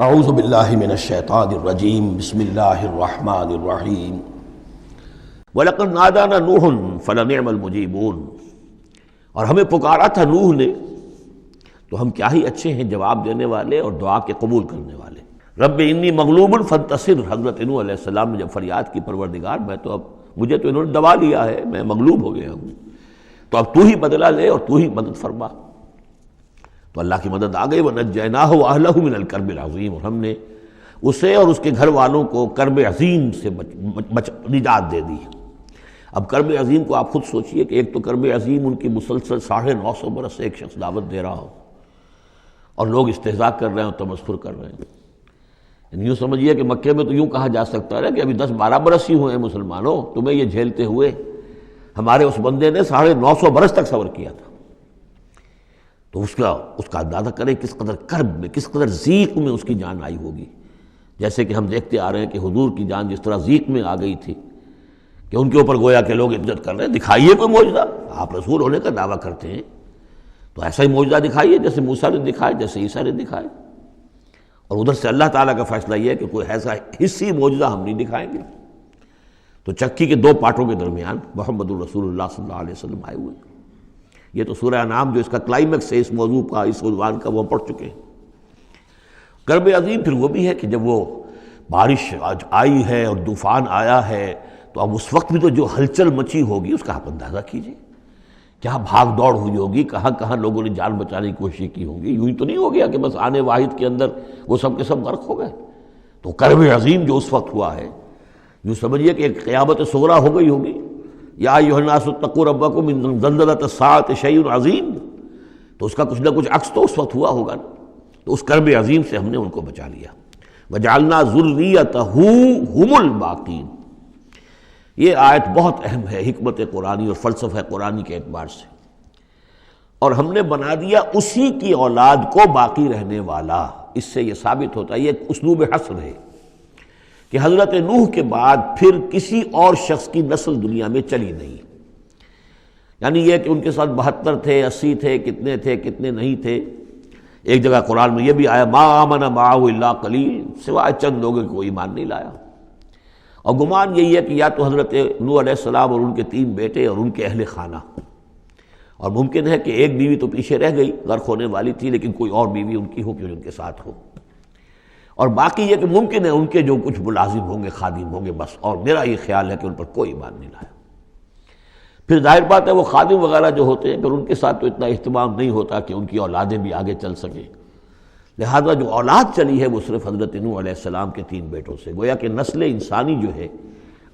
اعوذ باللہ من الشیطان الرجیم بسم اللہ الرحمن الرحیم وَلَقَدْ نَادَانَا نُوحٌ فَلَنِعْمَ الْمُجِيبُونَ، اور ہمیں پکارا تھا نوح نے تو ہم کیا ہی اچھے ہیں جواب دینے والے اور دعا کے قبول کرنے والے۔ رب انی مغلوب فانتصر، حضرت نوح علیہ السلام نے جب فریاد کی پروردگار مجھے تو انہوں نے دبا لیا ہے، میں مغلوب ہو گیا ہوں، تو اب تو ہی بدلہ لے اور تو ہی مدد فرما۔ تو اللہ کی مدد آ گئی، وَنَجَّيْنَاهُ وَأَهْلَهُ مِنَ الْكَرْبِ الْعَظِيمِ، اور ہم نے اسے اور اس کے گھر والوں کو کرب عظیم سے نجات دے دی۔ اب کرب عظیم کو آپ خود سوچئے کہ ایک تو کرب عظیم ان کی مسلسل 950 برس سے ایک شخص دعوت دے رہا ہو اور لوگ استہزاء کر رہے ہیں اور تمسخر کر رہے ہیں۔ یعنی یوں سمجھیے کہ مکے میں تو یوں کہا جا سکتا ہے کہ ابھی 10-12 برس ہی ہوئے ہیں مسلمانوں، تمہیں یہ جھیلتے ہوئے، ہمارے اس بندے نے 950 برس تک صبر کیا تھا۔ تو اس کا اندازہ کریں کس قدر کرب میں، کس قدر ضیق میں اس کی جان آئی ہوگی۔ جیسے کہ ہم دیکھتے آ رہے ہیں کہ حضور کی جان جس طرح ضیق میں آ گئی تھی کہ ان کے اوپر گویا کہ لوگ عزت کر رہے ہیں، دکھائیے کوئی معجزہ، آپ رسول ہونے کا دعویٰ کرتے ہیں تو ایسا ہی معجزہ دکھائیے جیسے موسیٰ نے دکھائے، جیسے عیسیٰ نے دکھائے۔ اور ادھر سے اللہ تعالیٰ کا فیصلہ یہ ہے کہ کوئی ایسا حصی معجزہ ہم نہیں دکھائیں گے۔ تو چکی کے 2 پارٹوں کے درمیان محمد الرسول اللہ صلی اللہ علیہ وسلم آئے ہوئے۔ یہ تو سورہ انعام جو اس کا کلائمیکس ہے اس موضوع کا، اس عنوان کا، وہ پڑھ چکے ہیں۔ کرب عظیم پھر وہ بھی ہے کہ جب وہ بارش آئی ہے اور طوفان آیا ہے تو اب اس وقت بھی تو جو ہلچل مچی ہوگی اس کا آپ اندازہ کیجیے، کیا بھاگ دوڑ ہوئی ہوگی، کہاں کہاں لوگوں نے جان بچانے کی کوشش کی ہوگی۔ یوں ہی تو نہیں ہو گیا کہ بس آنے واحد کے اندر وہ سب کے سب غرق ہو گئے۔ تو کرب عظیم جو اس وقت ہوا ہے، یوں سمجھیے کہ ایک قیامت صغریٰ ہو گئی ہوگی۔ یا ایھا الناس اتقوا ربکم ان زلزلۃ الساعۃ شیء عظیم، تو اس کا کچھ نہ کچھ عکس تو اس وقت ہوا ہوگا نا۔ تو اس کرب عظیم سے ہم نے ان کو بچا لیا۔ وجعلنا ذریتہ ھم الباقین، یہ آیت بہت اہم ہے حکمت قرآنی اور فلسفہ قرآنی کے اعتبار سے۔ اور ہم نے بنا دیا اسی کی اولاد کو باقی رہنے والا۔ اس سے یہ ثابت ہوتا ہے، یہ ایک اسلوب حصر ہے کہ حضرت نوح کے بعد پھر کسی اور شخص کی نسل دنیا میں چلی نہیں۔ یعنی یہ کہ ان کے ساتھ 72 تھے، 80 تھے، کتنے نہیں تھے۔ ایک جگہ قرآن میں یہ بھی آیا ما آمن معہ الا قلیل، سوائے چند لوگوں کو ایمان نہیں لایا۔ اور گمان یہی ہے کہ یا تو حضرت نوح علیہ السلام اور ان کے 3 بیٹے اور ان کے اہل خانہ، اور ممکن ہے کہ ایک بیوی تو پیچھے رہ گئی، غرق ہونے والی تھی، لیکن کوئی اور بیوی ان کی ہو کہ ان کے ساتھ ہو، اور باقی یہ کہ ممکن ہے ان کے جو کچھ ملازم ہوں گے، خادم ہوں گے، بس۔ اور میرا یہ خیال ہے کہ ان پر کوئی ایمان نہیں لایا۔ پھر ظاہر بات ہے وہ خادم وغیرہ جو ہوتے ہیں پھر ان کے ساتھ تو اتنا اہتمام نہیں ہوتا کہ ان کی اولادیں بھی آگے چل سکیں، لہذا جو اولاد چلی ہے وہ صرف حضرت نوح علیہ السلام کے 3 بیٹوں سے۔ گویا کہ نسل انسانی جو ہے،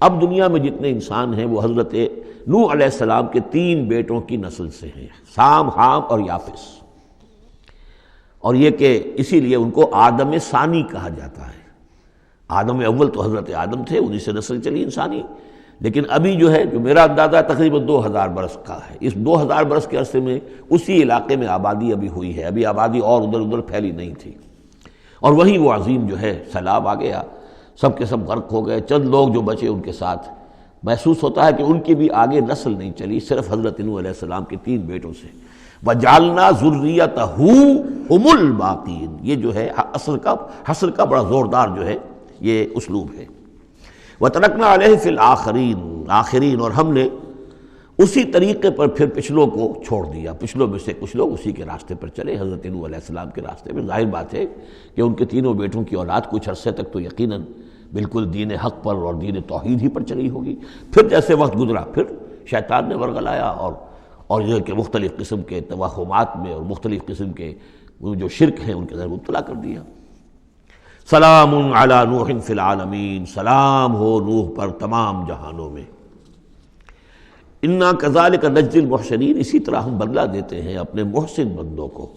اب دنیا میں جتنے انسان ہیں وہ حضرت نوح علیہ السلام کے 3 بیٹوں کی نسل سے ہیں، سام، حام اور یافس۔ اور یہ کہ اسی لیے ان کو آدم ثانی کہا جاتا ہے۔ آدم اول تو حضرت آدم تھے، انہی سے نسل چلی انسانی، لیکن ابھی جو ہے جو میرا اندازہ تقریباً 2000 برس کا ہے، اس 2000 برس کے عرصے میں اسی علاقے میں آبادی ابھی ہوئی ہے، ابھی آبادی اور ادھر پھیلی نہیں تھی۔ اور وہیں وہ عظیم جو ہے سیلاب آ گیا، سب کے سب غرق ہو گئے، چند لوگ جو بچے ان کے ساتھ۔ محسوس ہوتا ہے کہ ان کی بھی آگے نسل نہیں چلی، صرف حضرت نوح علیہ السلام کے 3 بیٹوں سے۔ وَجَعَلْنَا ذُرِّيَّتَهُ هُمُ الْبَاقِينَ، یہ جو ہے حصر کا بڑا زوردار جو ہے یہ اسلوب ہے۔ وَتَرَكْنَا عَلَيْهِ فِي الْآخِرِينَ، آخرین، اور ہم نے اسی طریقے پر پھر پچھلوں کو چھوڑ دیا، پچھلوں میں سے کچھ لوگ اسی کے راستے پر چلے، حضرت نوح علیہ السلام کے راستے میں۔ ظاہر بات ہے کہ ان کے 3 بیٹوں کی اولاد کچھ عرصے تک تو یقیناً بالکل دین حق پر اور دین توحید ہی پر چلی ہوگی۔ پھر جیسے وقت گزرا پھر شیطان نے ورغلایا اور یہ کہ مختلف قسم کے توہمات میں اور مختلف قسم کے وہ جو شرک ہیں ان کے اندر مبتلا کر دیا۔ سلام علی نوح فی العالمین، سلام ہو نوح پر تمام جہانوں میں۔ انا کذالک نجزی المحسنین، اسی طرح ہم بدلہ دیتے ہیں اپنے محسن بندوں کو،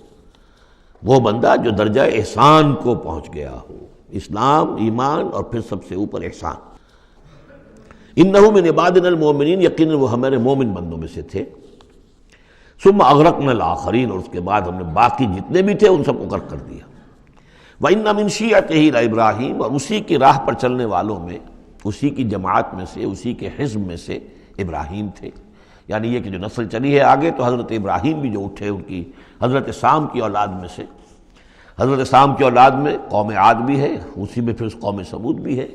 وہ بندہ جو درجہ احسان کو پہنچ گیا ہو، اسلام، ایمان اور پھر سب سے اوپر احسان۔ انہ من عبادنا المؤمنین، یقیناً وہ ہمارے مومن بندوں میں سے تھے۔ ثم اغرقنا الآخرین، اور اس کے بعد ہم نے باقی جتنے بھی تھے ان سب کو غرق کر دیا۔ وَإِنَّ مِن شِيعَتِهِ لَإِبْرَاهِيمَ، اور اسی کی راہ پر چلنے والوں میں، اسی کی جماعت میں سے، اسی کے حزب میں سے ابراہیم تھے۔ یعنی یہ کہ جو نسل چلی ہے آگے تو حضرت ابراہیم بھی جو اٹھے ان کی حضرت سام کی اولاد میں سے، حضرت سام کی اولاد میں قوم عاد بھی ہے، اسی میں پھر قوم سمود بھی ہے،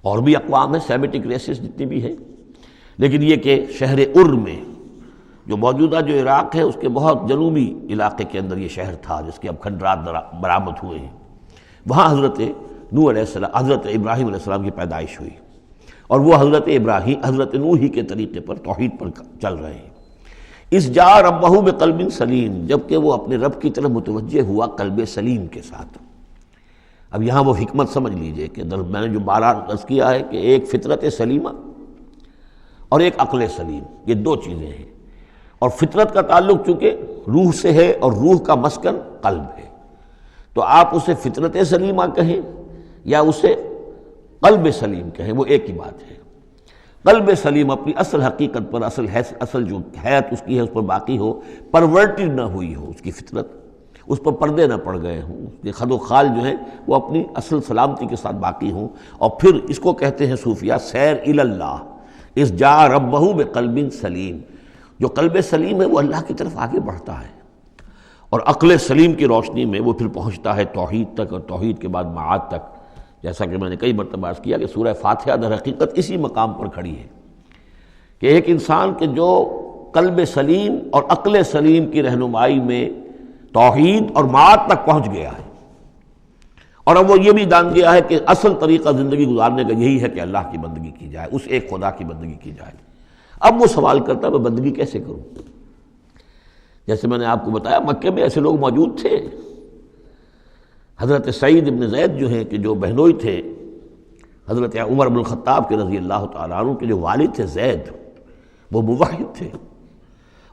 اور بھی اقوام ہیں سیمیٹک ریسز جتنی بھی ہیں، لیکن یہ کہ شہر ار میں جو موجودہ جو عراق ہے اس کے بہت جنوبی علاقے کے اندر یہ شہر تھا جس کے اب کھنڈرات برآمد ہوئے ہیں، وہاں حضرت نوح علیہ السلام، حضرت ابراہیم علیہ السلام کی پیدائش ہوئی، اور وہ حضرت ابراہیم حضرت نوح ہی کے طریقے پر توحید پر چل رہے ہیں۔ اس جا ربہ بقلب سلیم، جبکہ وہ اپنے رب کی طرف متوجہ ہوا قلب سلیم کے ساتھ۔ اب یہاں وہ حکمت سمجھ لیجئے کہ میں نے جو بارہ عرض کیا ہے کہ ایک فطرت سلیمہ اور ایک عقل سلیم، یہ دو چیزیں ہیں، اور فطرت کا تعلق چونکہ روح سے ہے اور روح کا مسکن قلب ہے، تو آپ اسے فطرت سلیمہ کہیں یا اسے قلب سلیم کہیں، وہ ایک ہی بات ہے۔ قلب سلیم اپنی اصل حقیقت پر، اصل جو حیات اس کی ہے اس پر باقی ہو، پرورٹڈ نہ ہوئی ہو اس کی فطرت، اس پر پردے نہ پڑ گئے ہوں، یہ خد و خال جو ہے وہ اپنی اصل سلامتی کے ساتھ باقی ہوں، اور پھر اس کو کہتے ہیں صوفیہ سیر الی اللہ، اس جا ربہ بقلب سلیم، جو قلب سلیم ہے وہ اللہ کی طرف آگے بڑھتا ہے، اور عقل سلیم کی روشنی میں وہ پھر پہنچتا ہے توحید تک، اور توحید کے بعد معاد تک، جیسا کہ میں نے کئی مرتبہ عرض کیا کہ سورہ فاتحہ در حقیقت اسی مقام پر کھڑی ہے کہ ایک انسان کے جو قلب سلیم اور عقل سلیم کی رہنمائی میں توحید اور معاد تک پہنچ گیا ہے، اور اب وہ یہ بھی جان گیا ہے کہ اصل طریقہ زندگی گزارنے کا یہی ہے کہ اللہ کی بندگی کی جائے، اس ایک خدا کی بندگی کی جائے۔ اب وہ سوال کرتا ہے میں بندگی کیسے کروں؟ جیسے میں نے آپ کو بتایا مکے میں ایسے لوگ موجود تھے، حضرت سعید ابن زید جو ہیں کہ جو بہنوئی تھے حضرت عمر بن الخطاب کے رضی اللہ تعالیٰ عنہ کے جو والد تھے زید، وہ موحد تھے،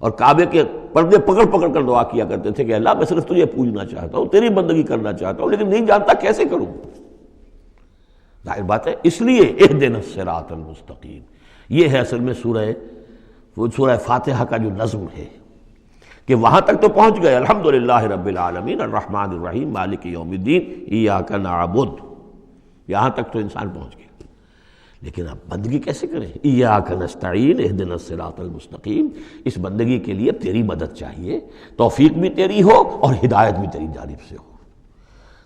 اور کعبے کے پردے پکڑ پکڑ کر دعا کیا کرتے تھے کہ اللہ میں صرف تجھے پوجنا چاہتا ہوں، تیری بندگی کرنا چاہتا ہوں، لیکن نہیں جانتا کیسے کروں۔ ظاہر بات ہے، اس لیے اہدنا الصراط المستقیم، یہ ہے اصل میں سورہ فاتحہ کا جو نظم ہے کہ وہاں تک تو پہنچ گئے، الحمدللہ رب العالمین الرحمن الرحیم مالک یوم الدین ایاک نعبد، یہاں تک تو انسان پہنچ گیا، لیکن اب بندگی کیسے کریں؟ ایاک نستعین اہدنا الصراط المستقیم، اس بندگی کے لیے تیری مدد چاہیے، توفیق بھی تیری ہو اور ہدایت بھی تیری جانب سے ہو،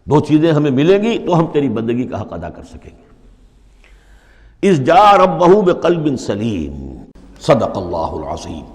دو چیزیں ہمیں ملیں گی تو ہم تیری بندگی کا حق ادا کر سکیں گے۔ اذ جاء ربہ بقلب سلیم، صدق اللہ العظیم۔